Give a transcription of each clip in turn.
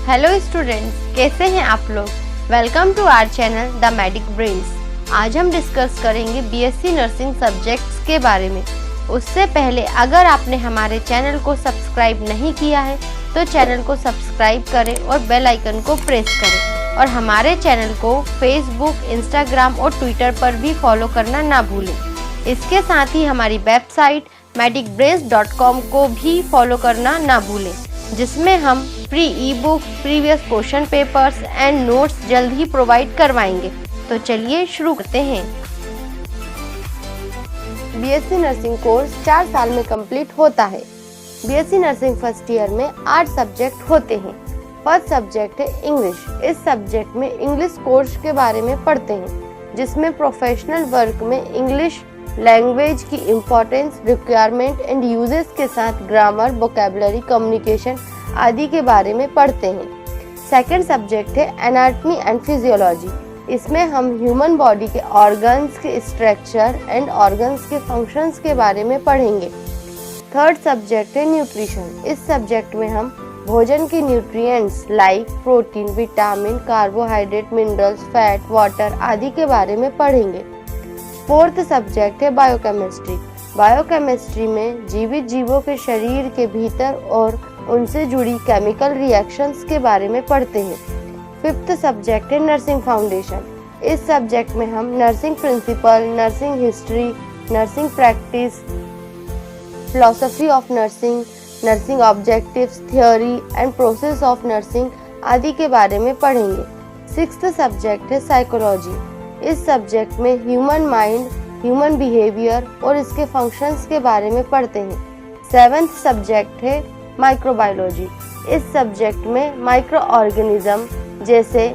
Hello students, कैसे हैं आप लोग। Welcome to our channel the medic brains. आज हम डिस्कस करेंगे बीएससी नर्सिंग सब्जेक्ट्स के बारे में। उससे पहले अगर आपने हमारे चैनल को सब्सक्राइब नहीं किया है तो चैनल को सब्सक्राइब करें और बेल आइकन को प्रेस करें और हमारे चैनल को फेसबुक, इंस्टाग्राम और ट्विटर पर भी फॉलो करना ना भूलें। इसके साथ ही हमारी वेबसाइट medicbrains.com को भी फॉलो करना ना भूलें, जिसमें हम free E book, previous question papers and notes जल्द ही प्रोवाइड करवाएंगे। तो चलिए शुरू करते हैं। बीएससी नर्सिंग कोर्स 4 साल में कंप्लीट होता है। बीएससी नर्सिंग फर्स्ट ईयर में 8 सब्जेक्ट होते हैं। फर्स्ट सब्जेक्ट है इंग्लिश। इस सब्जेक्ट में इंग्लिश कोर्स के बारे में पढ़ते हैं, जिसमें प्रोफेशनल वर्क में इंग्लिश लैंग्वेज की इम्पोर्टेंस, रिक्वायरमेंट एंड यूजेस के साथ ग्रामर, वोकैबुलरी, कम्युनिकेशन आदि के बारे में पढ़ते हैं। सेकंड सब्जेक्ट है एनाटॉमी एंड फिजियोलॉजी। इसमें हम ह्यूमन बॉडी के ऑर्गन्स के स्ट्रक्चर एंड ऑर्गन्स के फंक्शंस के बारे में पढ़ेंगे। थर्ड सब्जेक्ट है न्यूट्रिशन। इस सब्जेक्ट में हम भोजन के nutrients like protein, vitamin, carbohydrate, minerals, fat, water आदि के बारे में पढ़ेंगे। फोर्थ सब्जेक्ट है बायोकेमिस्ट्री। बायोकेमिस्ट्री में जीवित जीवों के शरीर के भीतर और उनसे जुड़ी केमिकल रिएक्शंस के बारे में पढ़ते हैं। फिफ्थ सब्जेक्ट है नर्सिंग फाउंडेशन। इस सब्जेक्ट में हम nursing principle, nursing history, nursing practice, philosophy of nursing, nursing objectives, theory and process of nursing आदि के बारे में पढ़ेंगे। सिक्स्थ सब्जेक्ट है साइकोलॉजी। इस सब्जेक्ट में ह्यूमन माइंड, ह्यूमन बिहेवियर और इसके फंक्शंस के बारे में पढ़ते हैं। सेवेंथ सब्जेक्ट है माइक्रोबायोलॉजी। इस सब्जेक्ट में माइक्रो ऑर्गेनिज्म जैसे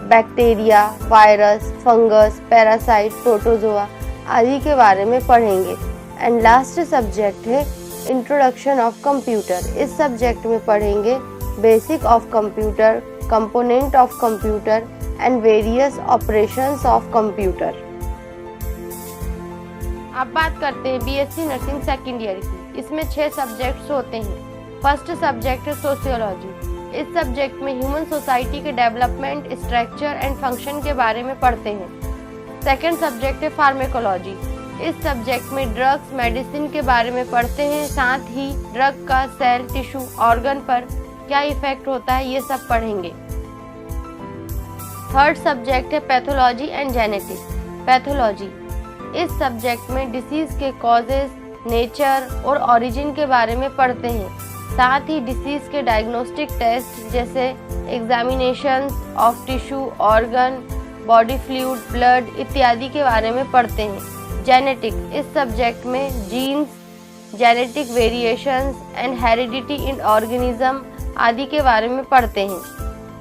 bacteria, virus, fungus, parasite, protozoa आदि के बारे में पढ़ेंगे। एंड लास्ट सब्जेक्ट है इंट्रोडक्शन ऑफ कंप्यूटर। इस सब्जेक्ट में पढ़ेंगे basic of computer, component of computer and various operations of computer. अब बात करते हैं बीएससी नर्सिंग सेकेंड ईयर की। इसमें 6 सब्जेक्ट्स होते हैं। फर्स्ट सब्जेक्ट है सोशियोलॉजी। इस सब्जेक्ट में ह्यूमन सोसाइटी के डेवलपमेंट, स्ट्रक्चर एंड फंक्शन के बारे में पढ़ते हैं। सेकेंड सब्जेक्ट है फार्मेकोलॉजी। इस सब्जेक्ट में ड्रग्स, मेडिसिन के बारे में पढ़ते हैं, साथ ही ड्रग का सेल, टिश्यू, ऑर्गन पर क्या इफेक्ट होता है ये सब पढ़ेंगे। थर्ड सब्जेक्ट है पैथोलॉजी एंड जेनेटिक्स। पैथोलॉजी इस सब्जेक्ट में डिसीज के कॉजेज, नेचर और ओरिजिन के बारे में पढ़ते हैं, साथ ही डिसीज के डायग्नोस्टिक टेस्ट जैसे examinations of tissue, organ, body fluid, blood इत्यादि के बारे में पढ़ते हैं। जेनेटिक इस सब्जेक्ट में genes, genetic variations and heredity in organism आदि के बारे में पढ़ते हैं।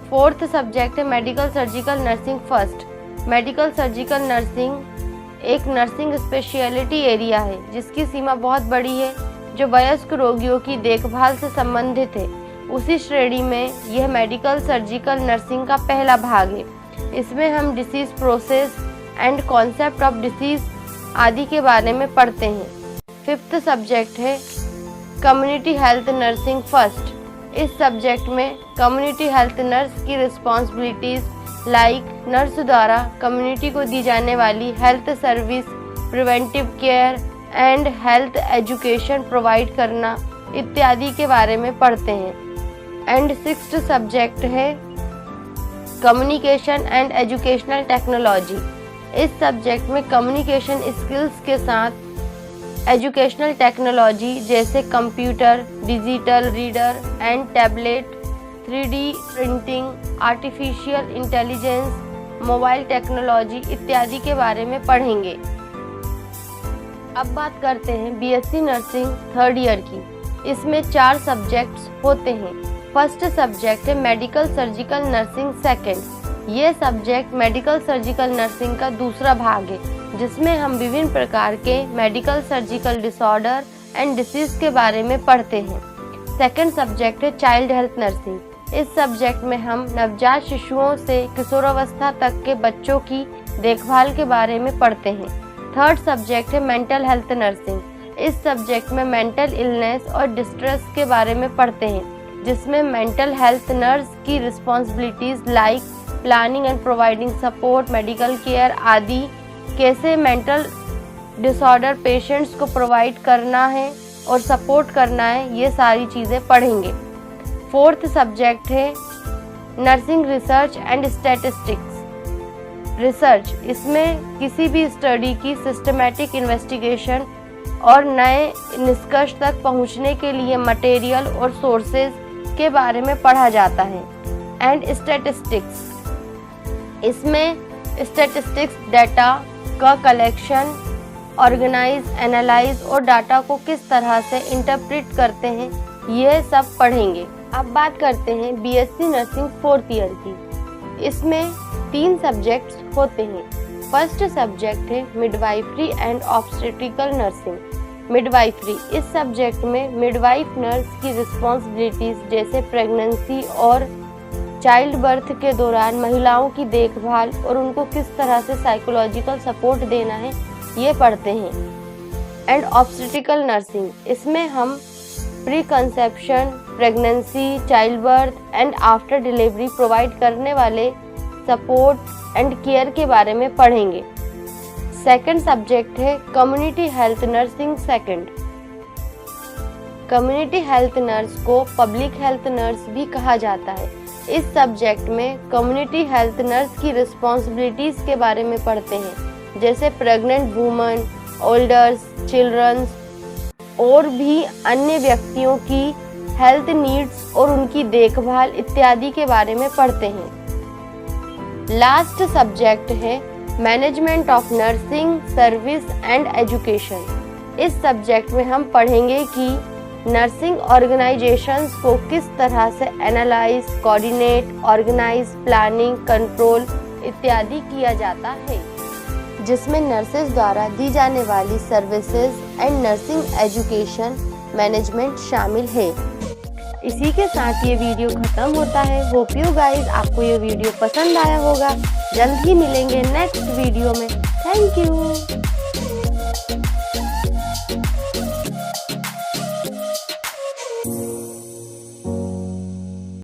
फोर्थ सब्जेक्ट है medical surgical nursing. First medical surgical nursing एक नर्सिंग स्पेशलिटी एरिया है जिसकी सीमा बहुत बड़ी है, जो वयस्क रोगियों की देखभाल से संबंधित है। उसी श्रेणी में यह मेडिकल सर्जिकल नर्सिंग का पहला भाग है। इसमें हम disease process and concept of disease आदि के बारे में पढ़ते हैं। फिफ्थ सब्जेक्ट है कम्युनिटी हेल्थ नर्सिंग। फर्स्ट इस सब्जेक्ट में कम्युनिटी हेल्थ नर्स की रिस्पॉन्सिबिलिटीज लाइक नर्स द्वारा कम्युनिटी को दी जाने वाली health service, preventive care and health education provide करना इत्यादि के बारे में पढ़ते हैं। एंड सिक्स्थ सब्जेक्ट है कम्युनिकेशन एंड एजुकेशनल टेक्नोलॉजी। इस सब्जेक्ट में कम्युनिकेशन स्किल्स के साथ एजुकेशनल टेक्नोलॉजी जैसे computer, digital reader and tablet, 3D printing, artificial intelligence, mobile technology इत्यादि के बारे में पढ़ेंगे। अब बात करते हैं बीएससी नर्सिंग थर्ड ईयर की। इसमें 4 सब्जेक्ट्स होते हैं। फर्स्ट सब्जेक्ट है मेडिकल सर्जिकल नर्सिंग। सेकेंड ये सब्जेक्ट मेडिकल सर्जिकल नर्सिंग का दूसरा भाग है, जिसमें हम विभिन्न प्रकार के medical surgical disorder and disease के बारे में पढ़ते हैं। सेकेंड सब्जेक्ट है चाइल्ड हेल्थ नर्सिंग। इस सब्जेक्ट में हम नवजात शिशुओं से किशोरावस्था तक के बच्चों की देखभाल के बारे में पढ़ते हैं। थर्ड सब्जेक्ट है मेंटल हेल्थ नर्सिंग। इस सब्जेक्ट में मेंटल इलनेस और डिस्ट्रेस के बारे में पढ़ते हैं। जिसमें मेंटल हेल्थ नर्स की responsibilities like planning and providing support, medical care आदि, कैसे मेंटल डिसऑर्डर पेशेंट्स को प्रोवाइड करना है और सपोर्ट करना है, ये सारी चीज़ें पढ़ेंगे। फोर्थ सब्जेक्ट है nursing research and statistics. Research, इसमें किसी भी स्टडी की सिस्टमैटिक इन्वेस्टिगेशन और नए निष्कर्ष तक पहुंचने के लिए मटेरियल और सोर्सेज के बारे में पढ़ा जाता है। एंड स्टैटिस्टिक्स, इसमें स्टैटिस्टिक्स डाटा का कलेक्शन, ऑर्गेनाइज, एनालाइज और डाटा को किस तरह से इंटरप्रेट करते हैं, ये सब पढ़ेंगे। अब बात करते हैं बीएससी नर्सिंग 4th ईयर की। इसमें 3 सब्जेक्ट्स होते हैं। फर्स्ट सब्जेक्ट है midwifery and obstetrical nursing. Midwifery, इस सब्जेक्ट में मिडवाइफ नर्स की रिस्पॉन्सिबिलिटीज जैसे प्रेगनेंसी और चाइल्ड बर्थ के दौरान महिलाओं की देखभाल और उनको किस तरह से साइकोलॉजिकल सपोर्ट देना है, ये पढ़ते हैं। एंड ऑब्स्टेट्रिकल नर्सिंग, इसमें हम pre conception, pregnancy, child birth and after delivery provide करने वाले सपोर्ट एंड केयर के बारे में पढ़ेंगे। सेकंड सब्जेक्ट है community health nursing second. Community health nurse को पब्लिक हेल्थ नर्स भी कहा जाता है। इस सब्जेक्ट में कम्युनिटी हेल्थ नर्स की रिस्पॉन्सिबिलिटीज के बारे में पढ़ते हैं, जैसे प्रेग्नेंट वुमन, ओल्डर्स, चिल्ड्रंस और भी अन्य व्यक्तियों की हेल्थ नीड्स और उनकी देखभाल इत्यादि के बारे में पढ़ते हैं। लास्ट सब्जेक्ट है management of nursing service and education. इस सब्जेक्ट में हम पढ़ेंगे कि नर्सिंग ऑर्गेनाइजेशंस को किस तरह से analyse, coordinate, organise, planning, control इत्यादि किया जाता है, जिसमें नर्सेज द्वारा दी जाने वाली services and nursing education management शामिल है। इसी के साथ ये वीडियो खत्म होता है। होप यू गाइस आपको ये वीडियो पसंद आया होगा। जल्द ही मिलेंगे नेक्स्ट वीडियो में। Thank you.